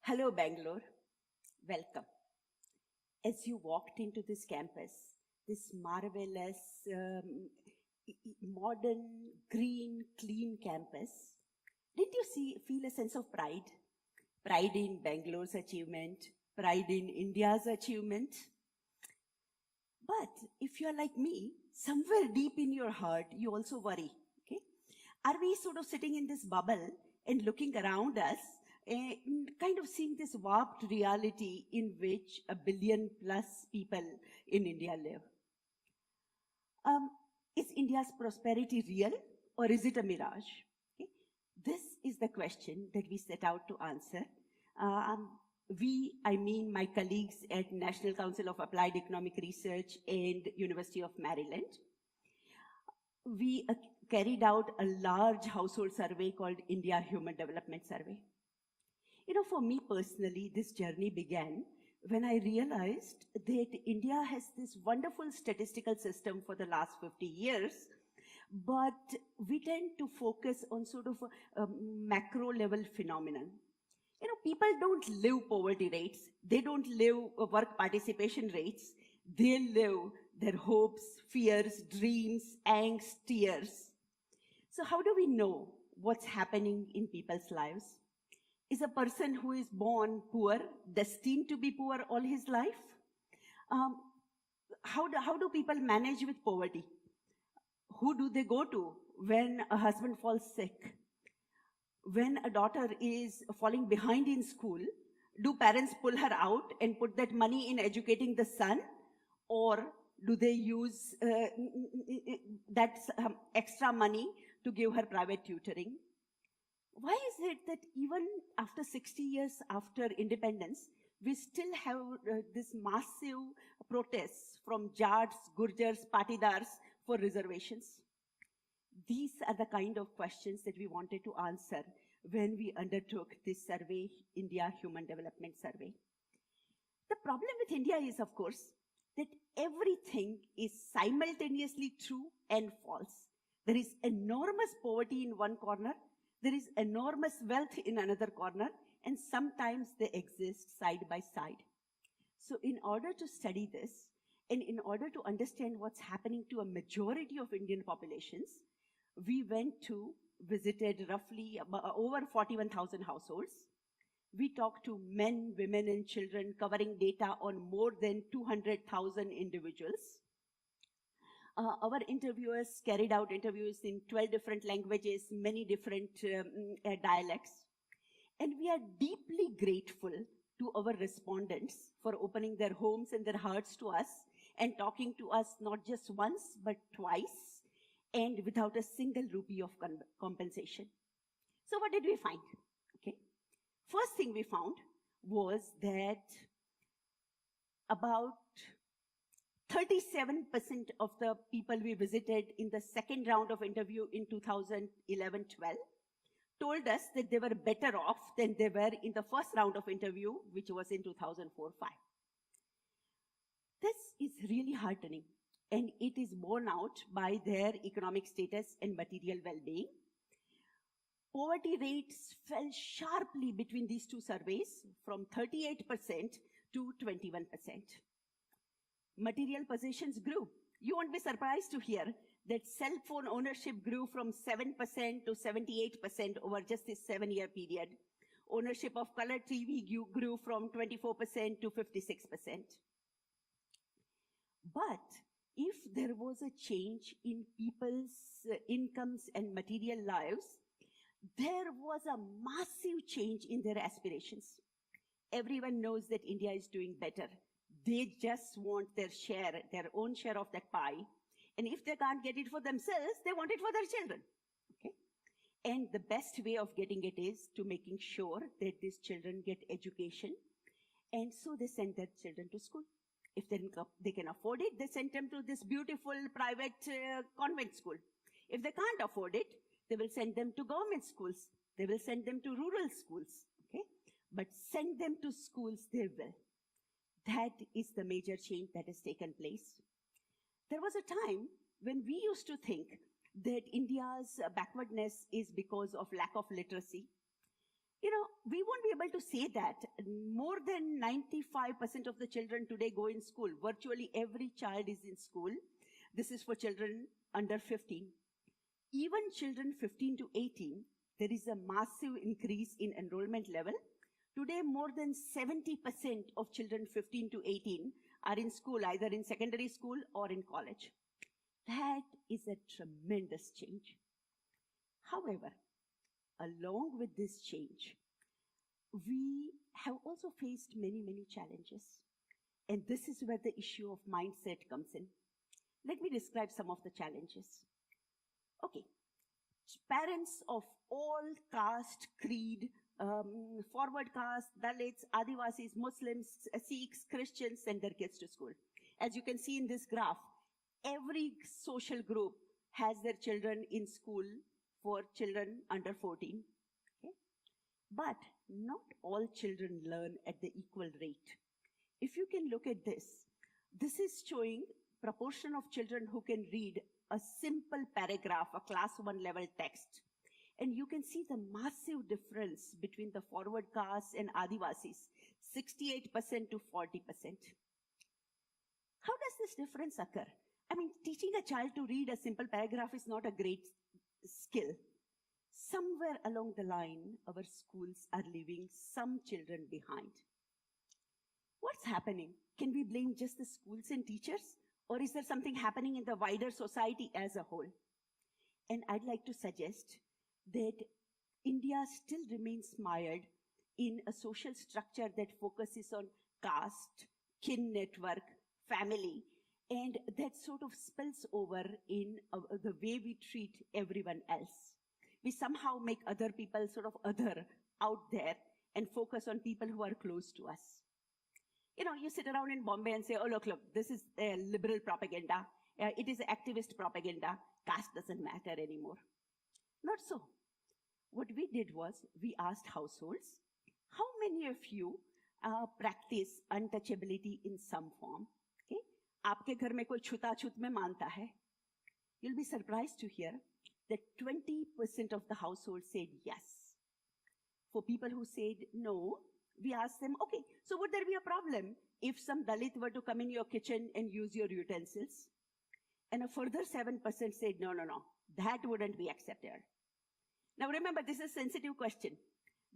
Hello, Bangalore. Welcome. As you walked into this campus, this marvelous, modern, green, clean campus, did you feel a sense of pride? Pride in Bangalore's achievement, pride in India's achievement? But if you're like me, somewhere deep in your heart, you also worry, okay? Are we sort of sitting in this bubble and looking around us, kind of seeing this warped reality in which 1 billion plus people in India live? Is India's prosperity real or is it a mirage? Okay? This is the question that we set out to answer. I mean my colleagues at National Council of Applied Economic Research and University of Maryland. We carried out a large household survey called India Human Development Survey. You know, for me personally, this journey began when I realized that India has this wonderful statistical system for the last 50 years, but we tend to focus on sort of a macro level phenomenon. You know, people don't live poverty rates. They don't live work participation rates. They live their hopes, fears, dreams, angst, tears. So how do we know what's happening in people's lives? Is a person who is born poor destined to be poor all his life? How do people manage with poverty? Who do they go to when a husband falls sick? When a daughter is falling behind in school, do parents pull her out and put that money in educating the son? Or do they use that extra money to give her private tutoring? Why is it that even after 60 years after independence, we still have this massive protests from Jats, Gurjars, Patidars for reservations? These are the kind of questions that we wanted to answer when we undertook this survey, India Human Development Survey. The problem with India is, of course, that everything is simultaneously true and false. There is enormous poverty in one corner, there is enormous wealth in another corner, and sometimes they exist side by side. So in order to study this, and in order to understand what's happening to a majority of Indian populations, we visited roughly over 41,000 households. We talked to men, women, and children, covering data on more than 200,000 individuals. Our interviewers carried out interviews in 12 different languages, many different dialects. And we are deeply grateful to our respondents for opening their homes and their hearts to us and talking to us not just once, but twice, and without a single rupee of compensation. So what did we find? Okay. First thing we found was that about 37% of the people we visited in the second round of interview in 2011-12 told us that they were better off than they were in the first round of interview, which was in 2004-5. This is really heartening, and it is borne out by their economic status and material well-being. Poverty rates fell sharply between these two surveys from 38% to 21%. Material possessions grew. You won't be surprised to hear that cell phone ownership grew from 7% to 78% over just this 7-year period. Ownership of color TV grew from 24% to 56%. But if there was a change in people's incomes and material lives, there was a massive change in their aspirations. Everyone knows that India is doing better. They just want their share, their own share of that pie. And if they can't get it for themselves, they want it for their children. Okay? And the best way of getting it is to making sure that these children get education. And so they send their children to school. If they can afford it, they send them to this beautiful private convent school. If they can't afford it, they will send them to government schools. They will send them to rural schools. Okay? But send them to schools they will. That is the major change that has taken place. There was a time when we used to think that India's backwardness is because of lack of literacy. We won't be able to say that. More than 95% of the children today go in school. Virtually every child is in school. This is for children under 15. Even children 15 to 18, there is a massive increase in enrollment level. Today, more than 70% of children 15 to 18 are in school, either in secondary school or in college. That is a tremendous change. However, along with this change, we have also faced many, many challenges. And this is where the issue of mindset comes in. Let me describe some of the challenges. Okay, parents of all caste, creed, forward caste, Dalits, Adivasis, Muslims, Sikhs, Christians send their kids to school. As you can see in this graph, every social group has their children in school for children under 14. Okay? But not all children learn at the equal rate. If you can look at this, this is showing proportion of children who can read a simple paragraph, a class 1 level text. And you can see the massive difference between the forward caste and Adivasis, 68% to 40%. How does this difference occur? I mean, teaching a child to read a simple paragraph is not a great skill. Somewhere along the line, our schools are leaving some children behind. What's happening? Can we blame just the schools and teachers? Or is there something happening in the wider society as a whole? And I'd like to suggest that India still remains mired in a social structure that focuses on caste, kin network, family, and that sort of spills over in the way we treat everyone else. We somehow make other people sort of other out there and focus on people who are close to us. You sit around in Bombay and say, oh, look, this is liberal propaganda. It is activist propaganda. Caste doesn't matter anymore. Not so. What we did was, we asked households, how many of you practice untouchability in some form? Okay? Aapke ghar mein koi chuta-chut mein manta hai? You'll be surprised to hear that 20% of the households said yes. For people who said no, we asked them, okay, so would there be a problem if some Dalit were to come in your kitchen and use your utensils? And a further 7% said, no, that wouldn't be accepted. Now remember, this is a sensitive question.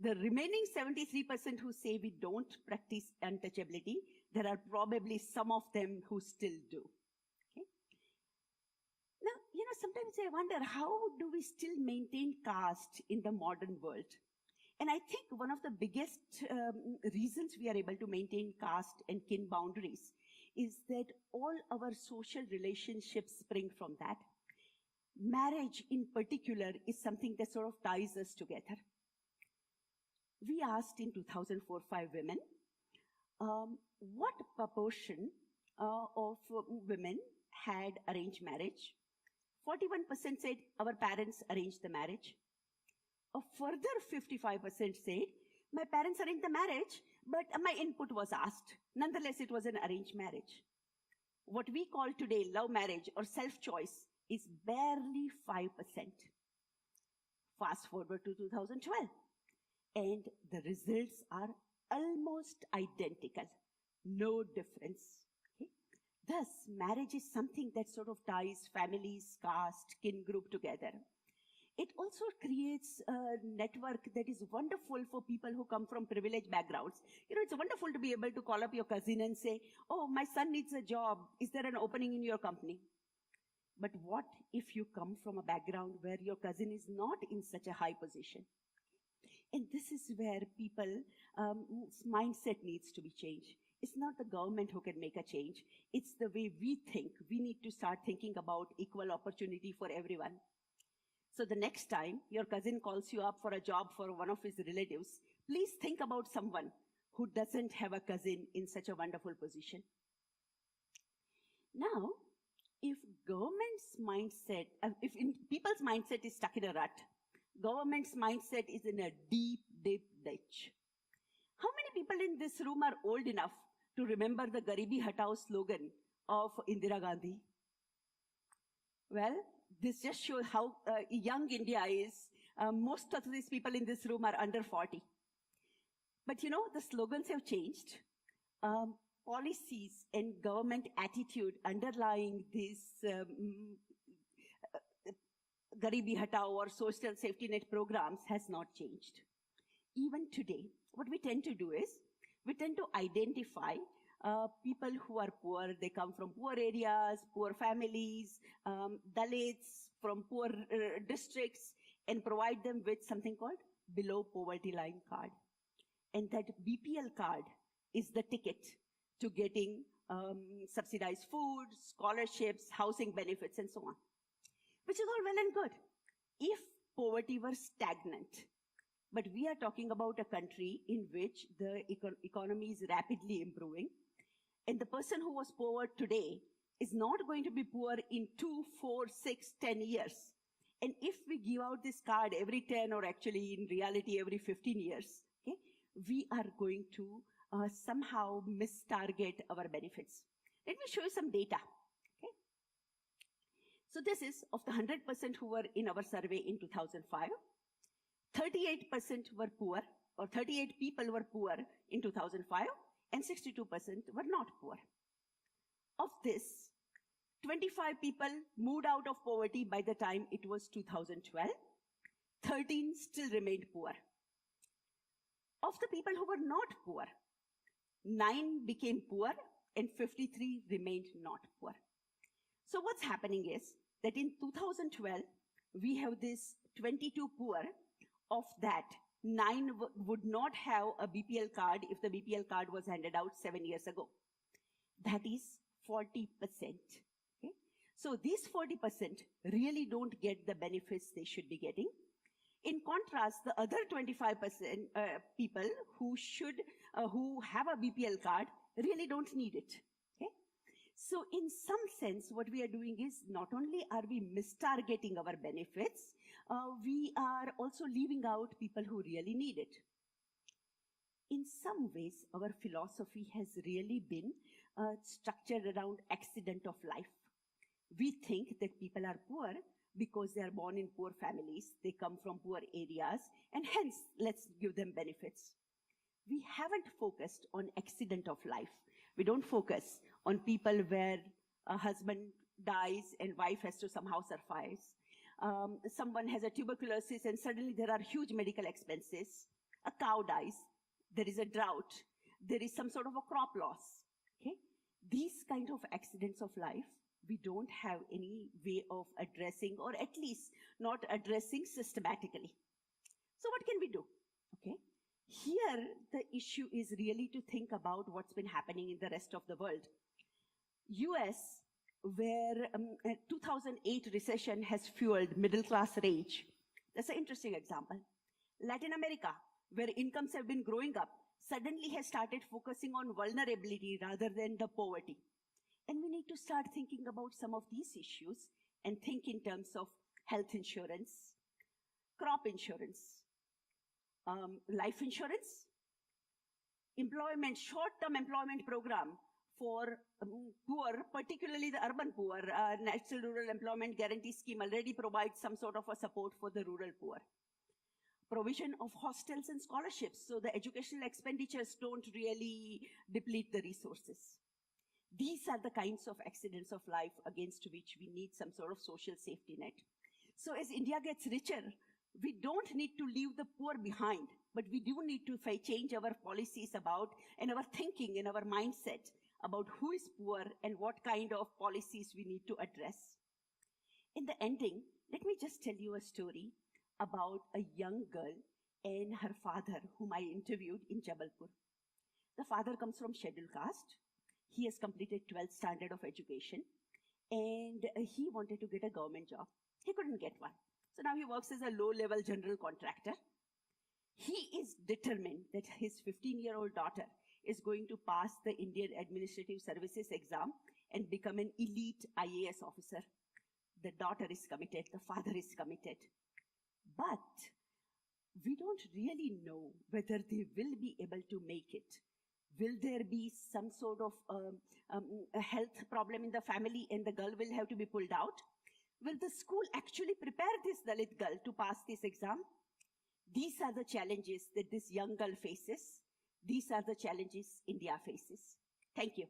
The remaining 73% who say we don't practice untouchability, there are probably some of them who still do. Okay? Now, sometimes I wonder, how do we still maintain caste in the modern world? And I think one of the biggest reasons we are able to maintain caste and kin boundaries is that all our social relationships spring from that. Marriage in particular is something that sort of ties us together. We asked in 2004-05 women, what proportion of women had arranged marriage? 41% said our parents arranged the marriage. A further 55% said, my parents arranged the marriage, but my input was asked. Nonetheless, it was an arranged marriage. What we call today love marriage or self-choice is barely 5%. Fast forward to 2012, and the results are almost identical. No difference. Okay? Thus, marriage is something that sort of ties families, caste, kin group together. It also creates a network that is wonderful for people who come from privileged backgrounds. It's wonderful to be able to call up your cousin and say, oh, my son needs a job. Is there an opening in your company? But what if you come from a background where your cousin is not in such a high position? And this is where people's mindset needs to be changed. It's not the government who can make a change. It's the way we think. We need to start thinking about equal opportunity for everyone. So the next time your cousin calls you up for a job for one of his relatives, please think about someone who doesn't have a cousin in such a wonderful position. Now, if government's mindset, if people's mindset is stuck in a rut, government's mindset is in a deep, deep ditch. How many people in this room are old enough to remember the Garibi Hatao slogan of Indira Gandhi? Well, this just shows how young India is. Most of these people in this room are under 40. But you know, the slogans have changed. Policies and government attitude underlying this Garibi Hatao or social safety net programs has not changed. Even today, what we tend to do is, we tend to identify people who are poor. They come from poor areas, poor families, Dalits from poor districts, and provide them with something called below poverty line card. And that BPL card is the ticket to getting subsidized food, scholarships, housing benefits, and so on, which is all well and good if poverty were stagnant. But we are talking about a country in which the economy is rapidly improving, and the person who was poor today is not going to be poor in 2, 4, 6, 10 years. And if we give out this card every 10, or actually in reality every 15 years, okay, we are going to somehow mistarget our benefits. Let me show you some data. Okay? So this is of the 100% who were in our survey in 2005. 38% were poor, or 38 people were poor in 2005, and 62% were not poor. Of this, 25 people moved out of poverty by the time it was 2012. 13 still remained poor. Of the people who were not poor, 9 became poor and 53 remained not poor. So what's happening is that in 2012, we have this 22 poor. Of that, 9 would not have a BPL card if the BPL card was handed out 7 years ago. That is 40%. Okay? So these 40% really don't get the benefits they should be getting. In contrast, the other 25% people who have a BPL card really don't need it. Okay? So in some sense, what we are doing is not only are we mistargeting our benefits, we are also leaving out people who really need it. In some ways, our philosophy has really been structured around accident of life. We think that people are poor because they are born in poor families, they come from poor areas, and hence, let's give them benefits. We haven't focused on accident of life. We don't focus on people where a husband dies and wife has to somehow survive. Someone has a tuberculosis and suddenly there are huge medical expenses. A cow dies, there is a drought, there is some sort of a crop loss. Okay? These kind of accidents of life, we don't have any way of addressing, or at least not addressing systematically. So what can we do? Okay? Here, the issue is really to think about what's been happening in the rest of the world. US, where 2008 recession has fueled middle-class rage. That's an interesting example. Latin America, where incomes have been growing up, suddenly has started focusing on vulnerability rather than the poverty. And we need to start thinking about some of these issues and think in terms of health insurance, crop insurance, life insurance, employment, short-term employment program for poor, particularly the urban poor. National Rural Employment Guarantee Scheme already provides some sort of a support for the rural poor. Provision of hostels and scholarships, so the educational expenditures don't really deplete the resources. These are the kinds of accidents of life against which we need some sort of social safety net. So as India gets richer, we don't need to leave the poor behind, but we do need to change our policies about, and our thinking and our mindset about who is poor and what kind of policies we need to address. In the ending, let me just tell you a story about a young girl and her father whom I interviewed in Jabalpur. The father comes from scheduled caste. He has completed 12th standard of education and he wanted to get a government job. He couldn't get one. So now he works as a low-level general contractor. He is determined that his 15-year-old daughter is going to pass the Indian Administrative Services exam and become an elite IAS officer. The daughter is committed, the father is committed. But we don't really know whether they will be able to make it. Will there be some sort of a health problem in the family and the girl will have to be pulled out? Will the school actually prepare this Dalit girl to pass this exam? These are the challenges that this young girl faces. These are the challenges India faces. Thank you.